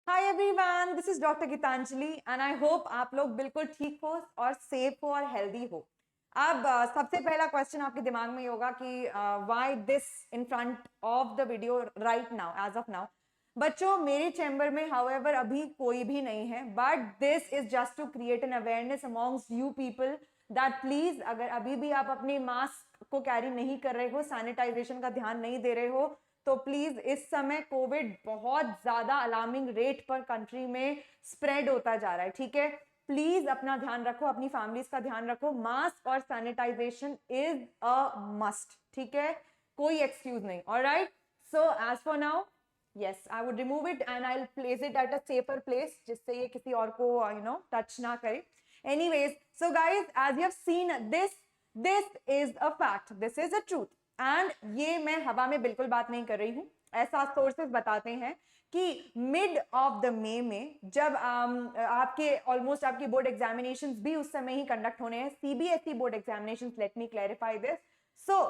Hi everyone, this is doctor Geetanjali and I hope आप लोग बिल्कुल ठीक हो और सेफ हो और हेल्दी हो। अब सबसे पहला क्वेश्चन आपके दिमाग में ही होगा कि why this in front of the video right now as of now. बच्चों, मेरे चैम्बर में हाउएवर अभी कोई भी नहीं है, but this is just to create an awareness amongst you people that please, अगर अभी भी आप अपने मास्क को कैरी नहीं कर रहे हो, सैनिटाइजेशन का ध्यान नहीं दे रहे हो, तो प्लीज, इस समय कोविड बहुत ज्यादा अलार्मिंग रेट पर कंट्री में स्प्रेड होता जा रहा है। ठीक है, प्लीज अपना ध्यान रखो, अपनी फैमिलीज का ध्यान रखो। मास्क और सैनिटाइजेशन इज अ मस्ट। ठीक है, कोई एक्सक्यूज नहीं। Alright, so as for now, yes, I would remove it and I'll place it at a safer place जिससे ये किसी और को टच ना करे। Anyways, so guys, as you have seen, this is a fact, this is a truth, and ये मैं हवा में बिल्कुल बात नहीं कर रही हूँ। ऐसा सोर्सेज बताते हैं कि मिड ऑफ द मे में जब आपके ऑलमोस्ट आपकी बोर्ड एग्जामिनेशन भी उस समय ही कंडक्ट होने हैं, CBSE board examination, let me clarify this. So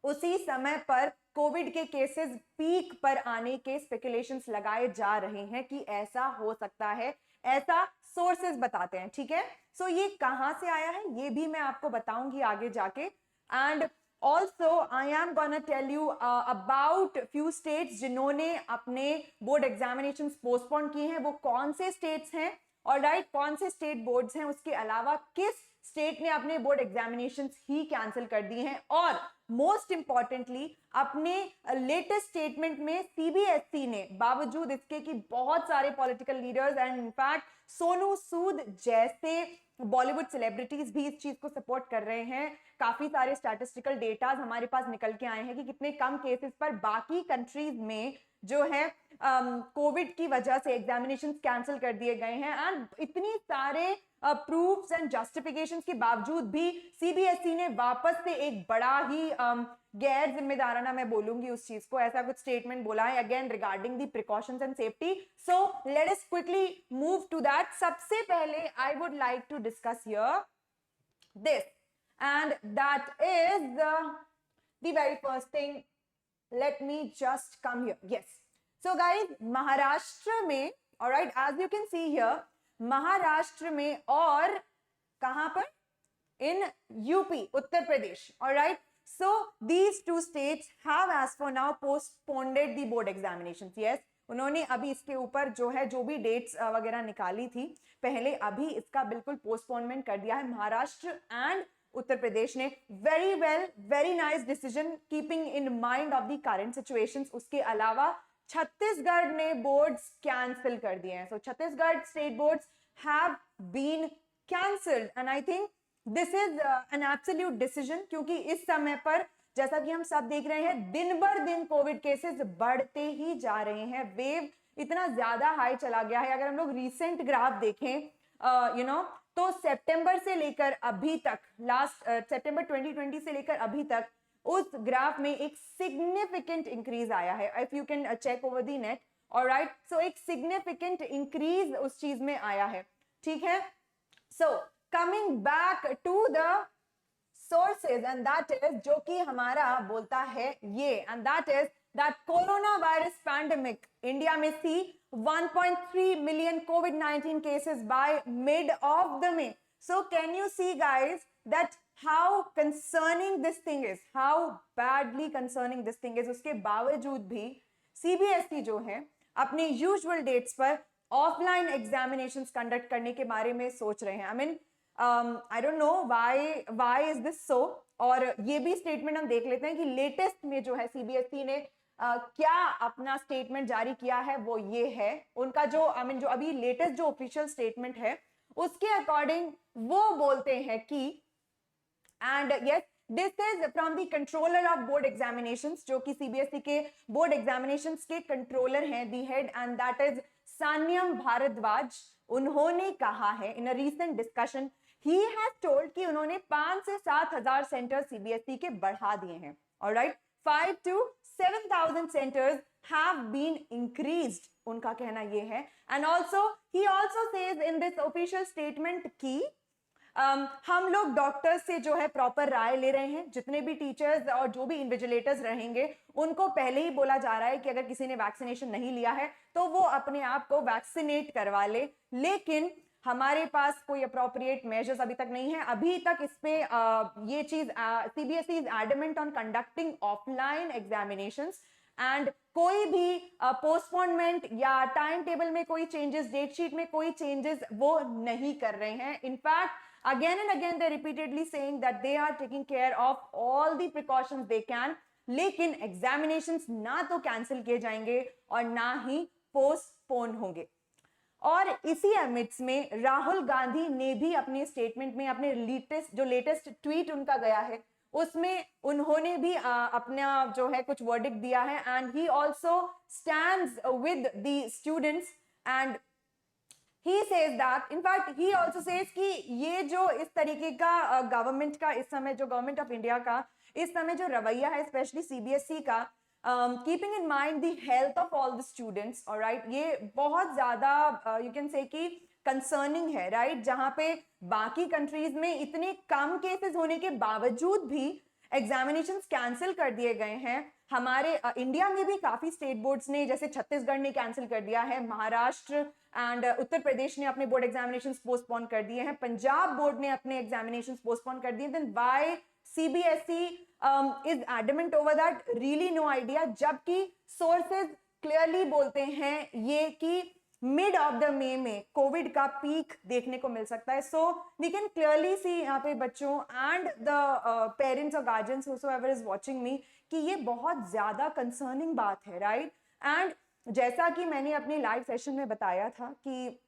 उसी समय पर कोविड के केसेस पीक पर आने के स्पेकुलेशंस लगाए जा रहे हैं कि ऐसा हो सकता है, ऐसा सोर्सेज बताते हैं। ठीक है, सो ये कहां से आया है ये भी मैं आपको बताऊंगी आगे जाके। And also I am gonna tell you about few states जिन्होंने अपने बोर्ड एग्जामिनेशन पोस्टपोन किए हैं। वो कौन से स्टेट्स हैं और राइट, कौन से स्टेट बोर्ड्स हैं, उसके अलावा किस स्टेट ने अपने बोर्ड एग्जामिनेशन ही कैंसिल कर दिए हैं, और मोस्ट इंपॉर्टेंटली अपने लेटेस्ट स्टेटमेंट में सीबीएसई ने, बावजूद इसके कि बहुत सारे political leaders and in fact Sonu Sood जैसे बॉलीवुड सेलिब्रिटीज भी इस चीज को सपोर्ट कर रहे हैं, काफी सारे स्टैटिस्टिकल डेटाज हमारे पास निकल के आए हैं कि कितने कम केसेस पर बाकी कंट्रीज में जो है कोविड की वजह से एग्जामिनेशन कैंसिल कर दिए गए हैं। एंड इतनी सारे प्रूफ्स एंड जस्टिफिकेशन के बावजूद भी सीबीएसई ने वापस से एक बड़ा ही गैर जिम्मेदाराना, मैं बोलूंगी उस चीज को, ऐसा कुछ स्टेटमेंट बोला है again regarding the precautions and safety. So let us quickly move to that. सबसे पहले I would like to discuss here this, and that is the very first thing. Let me just come here. Yes, so guys, Maharashtra में, all right, as you can see here, Maharashtra में और कहां पर, in UP, Uttar Pradesh. all right, so these two states have as for now postponed the board examinations. yes, उन्होंने अभी इसके ऊपर जो है जो भी डेट्स वगैरह निकाली थी पहले, अभी इसका बिल्कुल पोस्टपोनमेंट कर दिया है महाराष्ट्र एंड उत्तर प्रदेश ने। Very well, very nice decision keeping in mind of the current situations. उसके अलावा छत्तीसगढ़ ने बोर्ड्स कैंसिल कर दिए हैं। So Chhattisgarh state boards have been cancelled and I think this is an absolute decision, क्योंकि इस समय पर जैसा कि हम सब देख रहे हैं, दिन भर दिन कोविड केसेस बढ़ते ही जा रहे हैं। वेव इतना ज्यादा हाई चला गया है। अगर हम लोग रीसेंट ग्राफ देखें तो सितंबर से लेकर अभी तक, लास्ट सितंबर 2020 से लेकर अभी तक, उस ग्राफ में एक सिग्निफिकेंट इंक्रीज आया है। If you can check over the net, alright, so एक सिग्निफिकेंट इंक्रीज उस चीज में आया है। ठीक है, so coming back to the sources, and that is, जो कि हमारा बोलता है ये, and that is that corona virus pandemic India में C 1.3 million COVID-19 cases by mid of the May. So can you see guys that how concerning this thing is, how badly concerning this thing is? उसके बावजूद भी CBSE जो है अपने usual dates पर offline examinations conduct करने के बारे में सोच रहे हैं। I mean I don't know why is this so. और ये भी स्टेटमेंट हम देख लेते हैं कि लेटेस्ट में जो है सीबीएसई ने क्या अपना स्टेटमेंट जारी किया है, वो ये है उनका जो जो अभी लेटेस्ट जो ऑफिशियल स्टेटमेंट है उसके अकॉर्डिंग वो बोलते हैं कि, and yes, this is from the controller of board examinations, जो कि सीबीएसई के बोर्ड एग्जामिनेशंस के कंट्रोलर हैं, the head, and that is Sanyam Bhardwaj. उन्होंने कहा है in a recent discussion, he has told कि उन्होंने 5 से 7 हजार सेंटर सीबीएसई के बढ़ा दिए हैं। Alright, 5 to 7,000 centers have been increased, उनका कहना यह है। And also he also says in this official statement की हम लोग डॉक्टर्स से जो है प्रॉपर राय ले रहे हैं, जितने भी टीचर्स और जो भी इन्विजिलेटर्स रहेंगे उनको पहले ही बोला जा रहा है कि अगर किसी ने वैक्सीनेशन नहीं लिया है तो वो अपने आप को वैक्सीनेट करवा ले, लेकिन हमारे पास कोई अप्रोप्रिएट मेजर्स अभी तक नहीं है। अभी तक इस पे ये चीज CBSE is adamant on conducting offline examinations and कोई भी पोस्टपोनमेंट या टाइम टेबल में कोई चेंजेस, डेट शीट में कोई चेंजेस वो नहीं कर रहे हैं। In fact again and again they repeatedly saying that they are taking care of all the precautions they can, लेकिन एग्जामिनेशंस ना तो कैंसिल किए जाएंगे और ना ही पोस्टपोन होंगे। और इसी एमिट्स में राहुल गांधी ने भी अपने स्टेटमेंट में, अपने लेटेस्ट ट्वीट उनका गया है उसमें उन्होंने भी अपना जो है कुछ वर्डिक्ट दिया है and he also stands with the students and he says that, in fact he also says कि ये जो इस तरीके का गवर्नमेंट का इस समय, जो गवर्नमेंट ऑफ इंडिया का इस समय जो रवैया है स्पेशली सीबीएसई का, keeping in mind the health of all the students, alright, ये बहुत ज्यादा यू कैन से कि कंसर्निंग है, राइट, जहां पे बाकी कंट्रीज में इतने कम केसेस होने के बावजूद भी एग्जामिनेशंस कैंसिल कर दिए गए हैं। हमारे इंडिया में भी काफी स्टेट बोर्ड्स ने, जैसे छत्तीसगढ़ ने कैंसिल कर दिया है, महाराष्ट्र एंड उत्तर प्रदेश ने अपने बोर्ड एग्जामिनेशंस पोस्टपोन कर दिए हैं, पंजाब बोर्ड ने अपने एग्जामिनेशंस पोस्टपोन कर दिए। Then why CBSE is adamant over that, really no idea, जबकि सोर्सेज क्लियरली बोलते हैं ये कि मिड ऑफ द मे में कोविड का पीक देखने को मिल सकता है। So we can clearly see यहाँ पे बच्चों एंड द पेरेंट्स और guardians whosoever is watching me कि ये बहुत ज्यादा कंसर्निंग बात है, राइट। एंड जैसा कि मैंने अपने लाइव सेशन में बताया था कि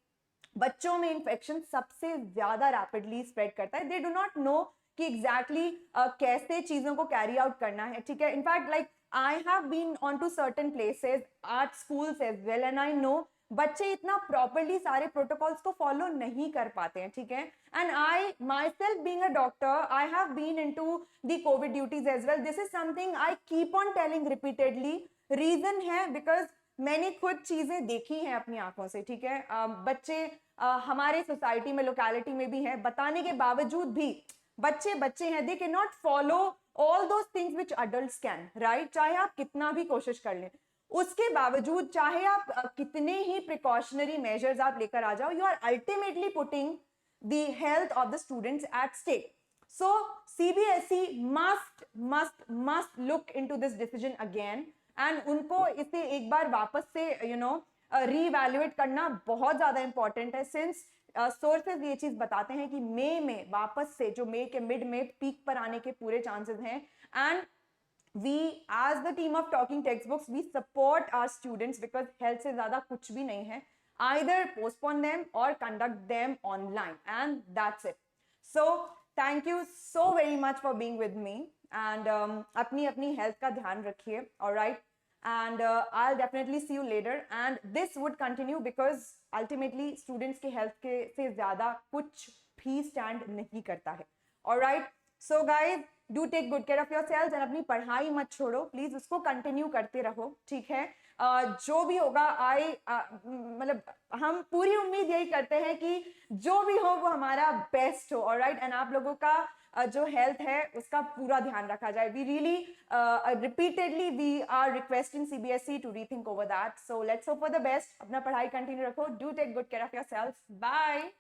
बच्चों में इन्फेक्शन सबसे ज्यादा रैपिडली स्प्रेड करता है, दे डू नॉट नो कि एग्जैक्टली कैसे चीजों को कैरी आउट करना है, ठीक है। In fact like I have been on to certain places, art schools as well, and I know बच्चे इतना प्रॉपरली सारे प्रोटोकॉल्स को फॉलो नहीं कर पाते हैं, ठीक है। And I myself being a doctor, I have been into the covid duties as well, this is something I keep on telling repeatedly. Reason है बिकॉज मैंने खुद चीजें देखी हैं अपनी आंखों से, ठीक है। बच्चे हमारे सोसाइटी में, लोकेलिटी में भी हैं, बताने के बावजूद भी बच्चे बच्चे हैं, they can not follow all those things which adults can, right. चाहे आप कितना भी कोशिश कर लें, उसके बावजूद चाहे आप कितने ही प्रिकॉशनरी मेजर्स आप लेकर आ जाओ, you are ultimately putting the health of the students at stake. So CBSE must look into this decision again and उनको इसे एक बार वापस से रीवैल्यूएट करना बहुत ज्यादा इंपॉर्टेंट है, सिंस सोर्सेज ये चीज बताते हैं कि मई में वापस से, जो मई के मिड में पीक पर आने के पूरे चांसेस हैं। And we as the team of talking textbooks, we support our students because health से ज्यादा कुछ भी नहीं है, either postpone them or conduct them online and that's it. So thank you so very much for being with me and अपनी health का ध्यान रखिए, alright, and I'll definitely see you later and this would continue because ultimately students के health के से ज्यादा कुछ भी stand नहीं करता है, alright। So guys, do take good care of yourselves and अपनी पढ़ाई मत छोड़ो प्लीज, उसको कंटिन्यू करते रहो, ठीक है। जो भी होगा मतलब हम पूरी उम्मीद यही करते हैं कि जो भी हो वो हमारा बेस्ट हो, ऑलराइट, एंड आप लोगों का जो हेल्थ है उसका पूरा ध्यान रखा जाए। We really repeatedly we are requesting CBSE to rethink over that, so let's hope for the best. अपना पढ़ाई कंटिन्यू रखो, do take good care of yourselves, bye.